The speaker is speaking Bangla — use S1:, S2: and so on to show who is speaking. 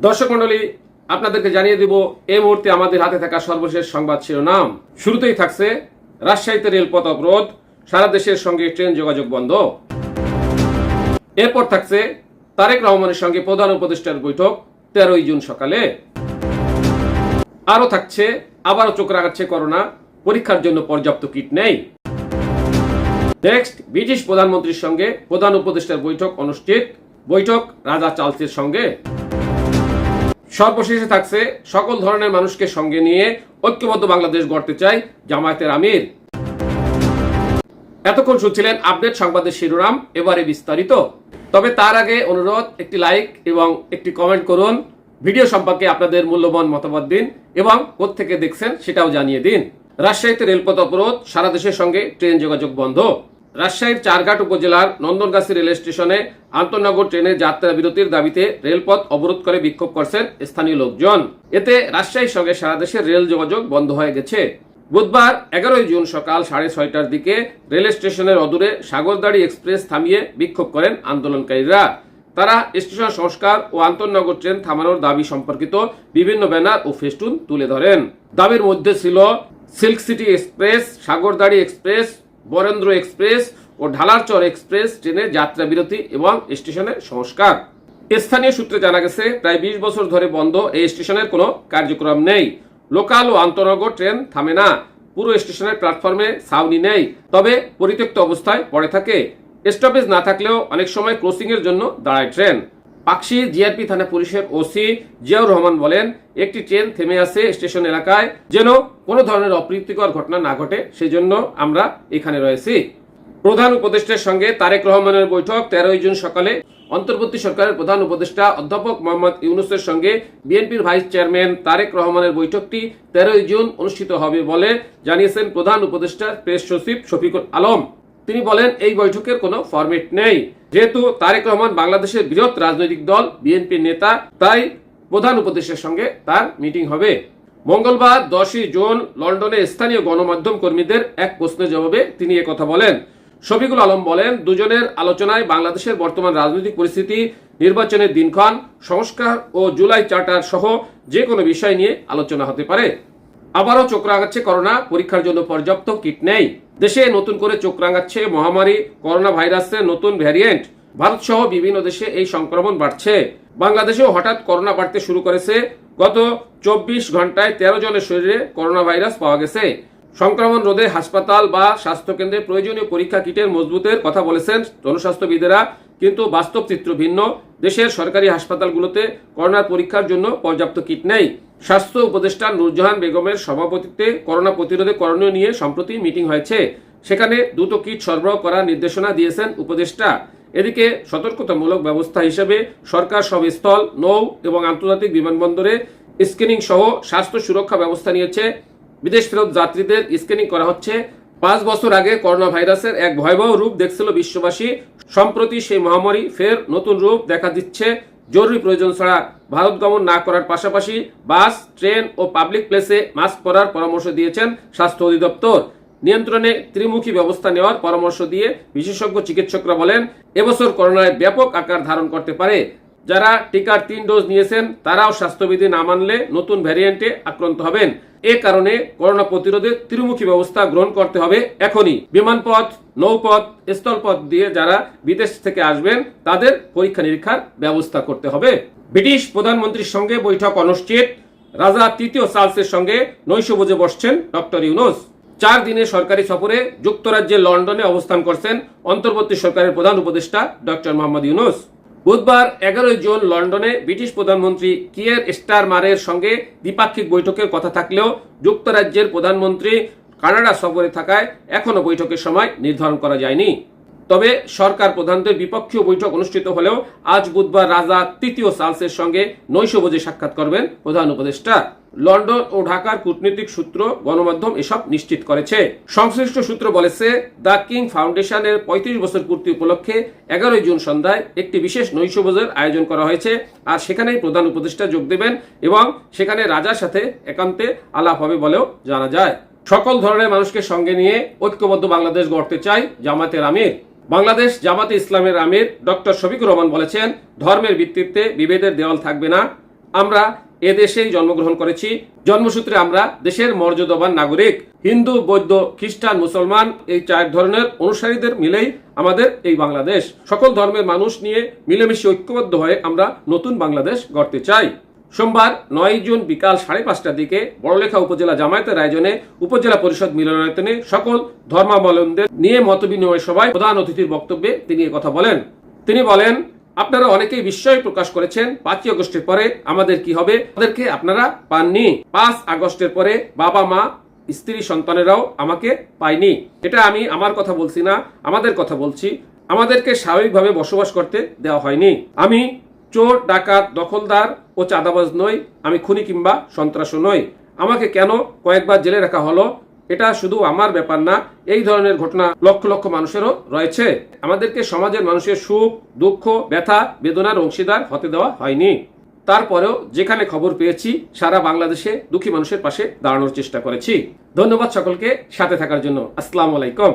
S1: দর্শক মণ্ডলী, আপনাদেরকে জানিয়ে দিব এই মুহূর্তে আমাদের হাতে থাকা সর্বশেষ সংবাদ শিরোনাম। শুরুতেই থাকছে রাজশাহীতে রেলপথ অবরোধ, সারা দেশের সঙ্গে ট্রেন যোগাযোগ বন্ধ। এরপর থাকছে তারেক রহমানের সঙ্গে প্রধান উপদেষ্টার বৈঠক 13 জুন সকালে। আরো থাকছে আবারও চোখ রাখাচ্ছে করোনা, পরীক্ষার জন্য পর্যাপ্ত কিট নেই। নেক্সট, ব্রিটিশ প্রধানমন্ত্রীর সঙ্গে প্রধান উপদেষ্টার বৈঠক অনুষ্ঠিত, বৈঠক রাজা চার্লসের সঙ্গে। সর্বশেষে থাকছে সকল ধরনের মানুষকে সঙ্গে নিয়ে ঐক্যবদ্ধ বাংলাদেশ গড়তে চাই জামায়াতের আমির। এতক্ষণ শুনছিলেন আপডেট সংবাদের শিরোনাম, এবারে বিস্তারিত। তবে তার আগে অনুরোধ, একটি লাইক এবং একটি কমেন্ট করুন। ভিডিও সম্পর্কে আপনাদের মূল্যবান মতামত দিন এবং কোত্থেকে দেখছেন সেটাও জানিয়ে দিন। রাজশাহীতে রেলপথ অবরোধ, সারা দেশের সঙ্গে ট্রেন যোগাযোগ বন্ধ। রাজশাহীর চারঘাট উপজেলার নন্দনগাছি রেল স্টেশনে আন্তনগর ট্রেনের যাত্রা বিরতির দাবিতে রেলপথ অবরোধ করে বিক্ষোভ করছেন স্থানীয় লোকজন। এতে রাজশাহীর সঙ্গে সারা দেশের রেল যোগাযোগ বন্ধ হয়ে গেছে। বুধবার 11 জুন সকাল 6:30টার দিকে রেল স্টেশনের অদূরে সাগরদাড়ি এক্সপ্রেস থামিয়ে বিক্ষোভ করেন আন্দোলনকারীরা। তারা স্টেশন সংস্কার ও আন্তনগর ট্রেন থামানোর দাবি সম্পর্কিত বিভিন্ন ব্যানার ও ফেস্টুন তুলে ধরেন। দাবির মধ্যে ছিল Silk City Express, Sagardari Express, Barendra Express ও ঢালারচর এক্সপ্রেস ট্রেনের যাত্রা বিরতি এবং স্টেশনের সংস্কার। স্থানীয় সূত্রে জানা গেছে, প্রায় 20 বছর ধরে বন্ধ এই স্টেশনের কোনো কার্যক্রম নেই। লোকাল ও আন্তনগর ট্রেন থামে না। পুরো স্টেশনের প্ল্যাটফর্মে ছাউনি নেই, তবে পরিত্যক্ত অবস্থায় পড়ে থাকে। স্টপেজ না থাকলেও অনেক সময় ক্রসিং এর জন্য দাঁড়ায় ট্রেন। পাকশী জিআরপি থানা পুলিশের ওসি জিয়াউর রহমান বলেন, একটি ট্রেন থেমে আছে স্টেশন এলাকায়, যেন কোনো ধরনের অপ্রীতিকর ঘটনা না ঘটে, সেজন্য আমরা এখানে রয়েছি। প্রধান উপদেষ্টার সঙ্গে তারেক রহমানের বৈঠক 13 জুন সকালে। অন্তর্বর্তী সরকারের প্রধান উপদেষ্টা অধ্যাপক মোহাম্মদ ইউনূসের সঙ্গে বিএনপির ভাইস চেয়ারম্যান তারেক রহমানের বৈঠকটি 13 জুন অনুষ্ঠিত হবে বলে জানিয়েছেন প্রধান উপদেষ্টার প্রেস সচিব শফিকুল আলম। তিনি বলেন, এই বৈঠকের কোনো ফরম্যাট নেই। যেহেতু তারেক রহমান বাংলাদেশের বৃহৎ রাজনৈতিক দল বিএনপির নেতা, তাই প্রধান উপদেষ্টার সঙ্গে তার মিটিং হবে। মঙ্গলবার 10 জুন লন্ডনে স্থানীয় গণমাধ্যম কর্মীদের এক প্রশ্নের জবাবে তিনি একথা বলেন। শফিকুল আলম বলেন, দুজনের আলোচনায় বাংলাদেশের বর্তমান রাজনৈতিক পরিস্থিতি, নির্বাচনের দিনক্ষণ, সংস্কার ও জুলাই চার্টার সহ যে কোনো বিষয় নিয়ে আলোচনা হতে পারে। আবারও চোখ রাঙাচ্ছে করোনা, পরীক্ষার জন্য পর্যাপ্ত কিট নেই। দেশে নতুন করে চোখ রাঙাচ্ছে মহামারী করোনা ভাইরাসের নতুন ভ্যারিয়েন্ট। ভারত সহ বিভিন্ন দেশে এই সংক্রমণ বাড়ছে। বাংলাদেশেও হঠাৎ করোনা বাড়তে শুরু করেছে। গত 24 ঘন্টায় 13 জনের শরীরে করোনা ভাইরাস পাওয়া গেছে। সংক্রমণ রোধে হাসপাতাল বা স্বাস্থ্যকেন্দ্রে প্রয়োজনীয় পরীক্ষা কিটের মজবুতের কথা বলেছেন জনস্বাস্থ্যবিদেরা, কিন্তু বাস্তব চিত্র ভিন্ন। দেশের সরকারি হাসপাতালগুলোতে করোনার পরীক্ষার জন্য পর্যাপ্ত কিট নেই। স্বাস্থ্য উপদেষ্টা নূরজাহান বেগমের সভাপতিত্বে করোনা প্রতিরোধে করণীয় নিয়ে সম্প্রতি মিটিং হয়েছে। সেখানে দ্রুত কিট সরবরাহ করার নির্দেশনা দিয়েছেন উপদেষ্টা। এদিকে সতর্কতামূলক ব্যবস্থা হিসেবে সরকার সব স্থল, নৌ এবং আন্তর্জাতিক বিমানবন্দরে স্ক্রিনিং সহ স্বাস্থ্য সুরক্ষা ব্যবস্থা নিয়েছে। বিদেশ ফেরত যাত্রীদের স্ক্রিনিং করা হচ্ছে। 5 বছর আগে করোনা ভাইরাসের এক ভয়াবহ রূপ দেখছিল বিশ্ববাসী। সম্প্রতি সেই মহামারী ফের নতুন রূপ দেখা দিচ্ছে। জরুরি প্রয়োজন ছাড়া ভারত গমন না করার পাশাপাশি বাস, ট্রেন ও পাবলিক প্লেসে মাস্ক পরার পরামর্শ দিয়েছেন স্বাস্থ্য অধিদপ্তর। নিয়ন্ত্রণে ত্রিমুখী ব্যবস্থা নেওয়ার পরামর্শ দিয়ে বিশেষজ্ঞ চিকিৎসকরা বলেন, এবছর করোনায় ব্যাপক আকার ধারণ করতে পারে। যারা টিকার 3 ডোজ নিয়েছেন তারাও স্বাস্থ্যবিধি না মানলে নতুন ভ্যারিয়েন্টে আক্রান্ত হবেন। এ কারণে করোনা প্রতিরোধে ত্রিমুখী ব্যবস্থা গ্রহণ করতে হবে এখনই। বিমানপথ, নৌপথ, স্থলপথ দিয়ে যারা বিদেশ থেকে আসবেন তাদের পরীক্ষা নিরীক্ষার ব্যবস্থা করতে হবে। ব্রিটিশ প্রধানমন্ত্রীর সঙ্গে বৈঠক অনুষ্ঠিত। রাজা তৃতীয় চার্লসের সঙ্গে নৈশভোজে বসছেন ডক্টর ইউনূস। 4 দিনের সরকারি সফরে যুক্তরাজ্যের লন্ডনে অবস্থান করছেন অন্তর্বর্তী সরকারের প্রধান উপদেষ্টা ডক্টর মোহাম্মদ ইউনূস। বুধবার 11 জুন লন্ডনে ব্রিটিশ প্রধানমন্ত্রী কিয়ের স্টারমারের সঙ্গে দ্বিপাক্ষিক বৈঠকের কথা থাকলেও যুক্তরাজ্যের প্রধানমন্ত্রী কানাডা সফরে থাকায় এখনও বৈঠকের সময় নির্ধারণ করা যায়নি। তবে সরকার প্রধানদের বিপক্ষীয় বৈঠক অনুষ্ঠিত হলেও আজ বুধবার রাজা তৃতীয় চার্লসের সঙ্গে নৈশভোজে সাক্ষাৎ করবেন প্রধান উপদেষ্টা। লন্ডন ও ঢাকার কূটনৈতিক সূত্র, গণমাধ্যম এসব নিশ্চিত করেছে। সংশ্লিষ্ট সূত্র বলেছে, দ্য কিং ফাউন্ডেশনের 35 বছর পূর্তি উপলক্ষে 11 জুন সন্ধ্যায় একটি বিশেষ নৈশভোজের আয়োজন করা হয়েছে। আর সেখানেই প্রধান উপদেষ্টা যোগ দেবেন এবং সেখানে রাজার সাথে একান্তে আলাপ হবে বলেও জানা যায়। সকল ধরনের মানুষকে সঙ্গে নিয়ে ঐক্যবদ্ধ বাংলাদেশ গড়তে চাই জামায়াতের আমির। বাংলাদেশ জামাতে ইসলামের আমির ডক্টর শফিকুর রহমান বলেছেন, ধর্মের ভিত্তিতে বিভেদের দেওয়াল থাকবে না। আমরা এদেশেই জন্মগ্রহণ করেছি। জন্মসূত্রে আমরা দেশের মর্যাদাবান নাগরিক। হিন্দু, বৌদ্ধ, খ্রিস্টান, মুসলমান এই 4 ধরনের অনুসারীদের মিলেই আমাদের এই বাংলাদেশ। সকল ধর্মের মানুষ নিয়ে মিলেমিশে ঐক্যবদ্ধ হয়ে আমরা নতুন বাংলাদেশ গড়তে চাই। সোমবার 9 জুন বিকাল 5:30টার দিকে বড়লেখা উপজেলা জামায়াতের আয়োজনে উপজেলা পরিষদ মিলনায়তনে সকল ধর্মাবলম্বীদের নিয়ে মতবিনিময় সভায় প্রধান অতিথির বক্তব্যে তিনি কথা বলেন। তিনি বলেন, আপনারা অনেকেই বিস্ময় প্রকাশ করেছেন 5ই আগস্টের পরে আমাদের কি হবে। আমাদেরকে আপনারা পাননি। 5 আগস্টের পরে বাবা মা, স্ত্রী, সন্তানেরাও আমাকে পায়নি। এটা আমি আমার কথা বলছি না, আমাদের কথা বলছি। আমাদেরকে স্বাভাবিকভাবে বসবাস করতে দেওয়া হয়নি। আমি চোর, ডাকাত, দখলদার ও চাঁদাবাজ নই। আমি খুনি কিংবা সন্ত্রাসও নই। আমাকে কেন কয়েকবার জেলে রাখা হলো এটা শুধু আমার ব্যাপার না, এই ধরনের ঘটনা লক্ষ লক্ষ মানুষেরও রয়েছে। আমাদেরকে সমাজের মানুষের সুখ, দুঃখ, ব্যথা, বেদনার অংশীদার হতে দেওয়া হয়নি। তারপরেও যেখানে খবর পেয়েছি সারা বাংলাদেশে দুঃখী মানুষের পাশে দাঁড়ানোর চেষ্টা করেছি। ধন্যবাদ সকলকে সাথে থাকার জন্য। আসসালামু আলাইকুম।